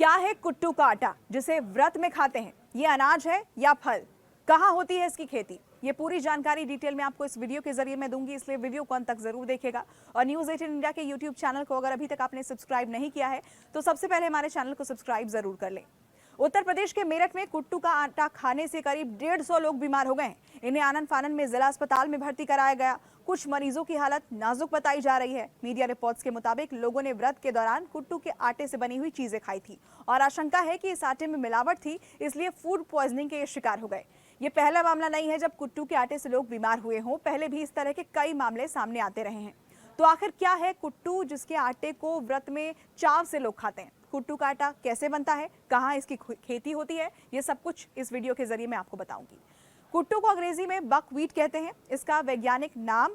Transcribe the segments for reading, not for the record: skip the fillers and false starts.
क्या है कुट्टू का आटा जिसे व्रत में खाते हैं? ये अनाज है या फल? कहाँ होती है इसकी खेती? ये पूरी जानकारी डिटेल में आपको इस वीडियो के जरिए मैं दूंगी, इसलिए वीडियो को अंत तक जरूर देखिएगा। और न्यूज़ 18 इंडिया के यूट्यूब चैनल को अगर अभी तक आपने सब्सक्राइब नहीं किया है तो सबसे पहले हमारे चैनल को सब्सक्राइब जरूर कर लें। उत्तर प्रदेश के मेरठ में कुट्टू का आटा खाने से करीब 150 लोग बीमार हो गए हैं। इन्हें आनन फानन में जिला अस्पताल में भर्ती कराया गया। कुछ मरीजों की हालत नाजुक बताई जा रही है। मीडिया रिपोर्ट्स के मुताबिक लोगों ने व्रत के दौरान कुट्टू के आटे से बनी हुई चीजें खाई थी और आशंका है कि इस आटे में मिलावट थी, इसलिए फूड पॉइजनिंग के शिकार हो गए। ये पहला मामला नहीं है जब कुट्टू के आटे से लोग बीमार हुए हों। पहले भी इस तरह के कई मामले सामने आते रहे हैं। तो आखिर क्या है कुट्टू जिसके आटे को व्रत में चाव से लोग खाते हैं? कुट्टू का आटा कैसे बनता है, कहाँ इसकी खेती होती है, ये सब कुछ इस वीडियो के जरिए मैं आपको बताऊंगी। कुट्टू को अंग्रेजी में बकव्हीट कहते हैं। इसका वैज्ञानिक नाम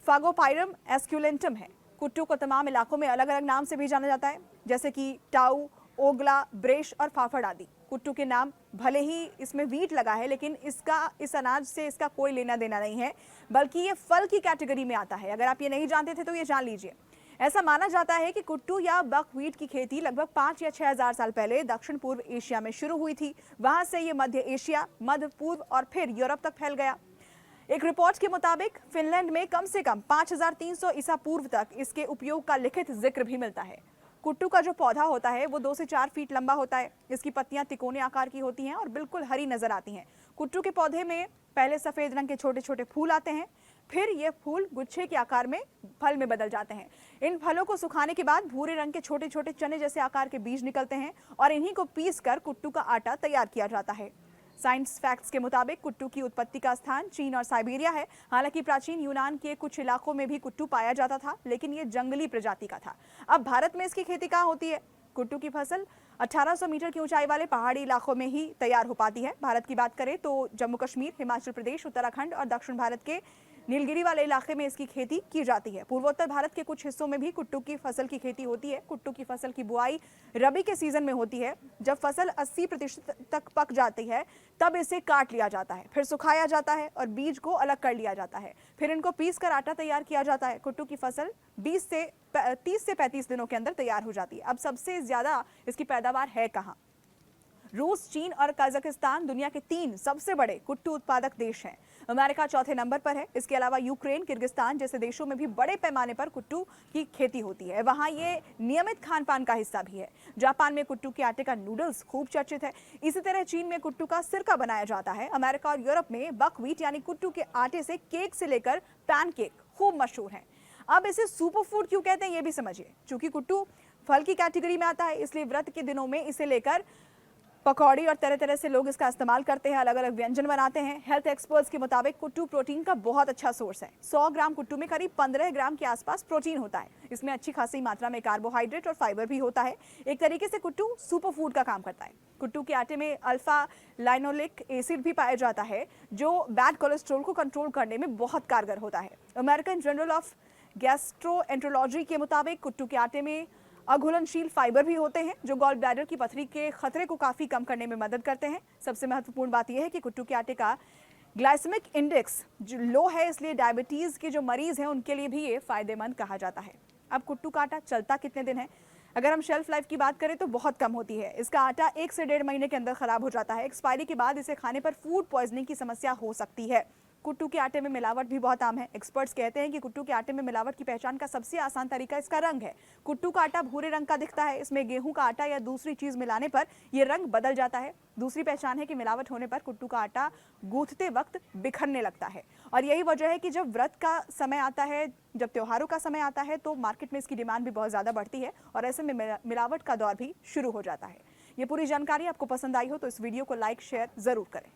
फागोपायरम एस्क्युलेंटम है। कुट्टू को तमाम इलाकों में अलग अलग नाम से भी जाना जाता है, जैसे कि टाऊ, ओगला, ब्रेश और फाफड़ आदि। कुट्टू के नाम भले ही इसमें वीट लगा है, लेकिन इस अनाज से इसका कोई लेना देना नहीं है, बल्कि ये फल की कैटेगरी में आता है। अगर आप ये नहीं जानते थे तो ये जान लीजिए। ऐसा माना जाता है कि कुट्टू या बकव्हीट की खेती लगभग 5 या 6 हजार साल पहले दक्षिण पूर्व एशिया में शुरू हुई थी। वहां से ये मध्य एशिया, मध्य पूर्व और फिर यूरोप तक फैल गया। एक रिपोर्ट के मुताबिक फिनलैंड में कम से कम 5300 ईसा पूर्व तक इसके उपयोग का लिखित जिक्र भी मिलता है। कुट्टू का जो पौधा होता है वो 2 से 4 फीट लंबा होता है। इसकी पत्तियां तिकोने आकार की होती हैं और बिल्कुल हरी नजर आती हैं। कुट्टू के पौधे में पहले सफेद रंग के छोटे छोटे फूल आते हैं, फिर ये फूल गुच्छे के आकार में फल में बदल जाते हैं। इन फलों को सुखाने के बाद भूरे रंग के छोटे छोटे चने जैसे आकार के बीज निकलते हैं और इन्हीं को पीसकर कुट्टू का आटा तैयार किया जाता है। साइंस फैक्ट्स के मुताबिक कुट्टू की उत्पत्ति का स्थान चीन और साइबेरिया है। हालांकि प्राचीन यूनान के कुछ इलाकों में भी कुट्टू पाया जाता था, लेकिन ये जंगली प्रजाति का था। अब भारत में इसकी खेती कहाँ होती है? कुट्टू की फसल 1800 मीटर की ऊंचाई वाले पहाड़ी इलाकों में ही तैयार हो पाती है। भारत की बात करें तो जम्मू कश्मीर, हिमाचल प्रदेश, उत्तराखंड और दक्षिण भारत के नीलगिरी वाले इलाके में इसकी खेती की जाती है। पूर्वोत्तर भारत के कुछ हिस्सों में भी कुट्टू की फसल की खेती होती है। कुट्टू की फसल की बुआई रबी के सीजन में होती है। जब फसल 80% तक पक जाती है तब इसे काट लिया जाता है, फिर सुखाया जाता है और बीज को अलग कर लिया जाता है। फिर इनको पीस कर आटा तैयार किया जाता है। कुट्टू की फसल 30 से 35 दिनों के अंदर तैयार हो जाती है। अब सबसे ज्यादा इसकी पैदावार है कहाँ? रूस, चीन और कजाकिस्तान दुनिया के 3 सबसे बड़े कुट्टू उत्पादक देश हैं। अमेरिका चौथे नंबर पर है। इसके अलावा यूक्रेन, किर्गिस्तान जैसे देशों में भी बड़े पैमाने पर कुट्टू की खेती होती है। वहां ये नियमित खान पान का हिस्सा भी है। जापान में कुट्टू के आटे का नूडल्स खूब चर्चित है। इसी तरह चीन में कुट्टू का सिरका बनाया जाता है। अमेरिका और यूरोप में बकव्हीट यानी कुट्टू के आटे से केक से लेकर पैनकेक खूब मशहूर है। अब इसे सुपर फूड क्यों कहते हैं ये भी समझिए। चूंकि कुट्टू फल की कैटेगरी में आता है, इसलिए व्रत के दिनों में इसे लेकर पकौड़ी और तरह तरह से लोग इसका इस्तेमाल करते हैं, अलग अलग व्यंजन बनाते हैं। हेल्थ एक्सपर्ट्स के मुताबिक कुट्टू प्रोटीन का बहुत अच्छा सोर्स है। 100 ग्राम कुट्टू में करीब 15 ग्राम के आसपास प्रोटीन होता है। इसमें अच्छी खासी मात्रा में कार्बोहाइड्रेट और फाइबर भी होता है। एक तरीके से कुट्टू सुपर फूड का काम करता है। कुट्टू के आटे में अल्फा लाइनोलिक एसिड भी पाया जाता है, जो बैड कोलेस्ट्रॉल को कंट्रोल करने में बहुत कारगर होता है। अमेरिकन जर्नल ऑफ गैस्ट्रोएंटरोलॉजी के मुताबिक कुट्टू के आटे में अघुलनशील फाइबर भी होते हैं, जो गॉल ब्लैडर की पथरी के खतरे को काफी कम करने में मदद करते हैं। सबसे महत्वपूर्ण बात यह है कि कुट्टू के आटे का ग्लाइसेमिक इंडेक्स जो लो है, इसलिए डायबिटीज के जो मरीज हैं उनके लिए भी ये फायदेमंद कहा जाता है। अब कुट्टू का आटा चलता कितने दिन है? अगर हम शेल्फ लाइफ की बात करें तो बहुत कम होती है। इसका आटा 1 से 1.5 महीने के अंदर खराब हो जाता है। एक्सपायरी के बाद इसे खाने पर फूड पॉइजनिंग की समस्या हो सकती है। कुट्टू के आटे में मिलावट भी बहुत आम है। एक्सपर्ट्स कहते हैं कि कुट्टू के आटे में मिलावट की पहचान का सबसे आसान तरीका इसका रंग है। कुट्टू का आटा भूरे रंग का दिखता है। इसमें गेहूं का आटा या दूसरी चीज मिलाने पर यह रंग बदल जाता है। दूसरी पहचान है कि मिलावट होने पर कुट्टू का आटा गूंथते वक्त बिखरने लगता है। और यही वजह है कि जब व्रत का समय आता है, जब त्योहारों का समय आता है, तो मार्केट में इसकी डिमांड भी बहुत ज्यादा बढ़ती है और ऐसे में मिलावट का दौर भी शुरू हो जाता है। ये पूरी जानकारी आपको पसंद आई हो तो इस वीडियो को लाइक शेयर जरूर करें।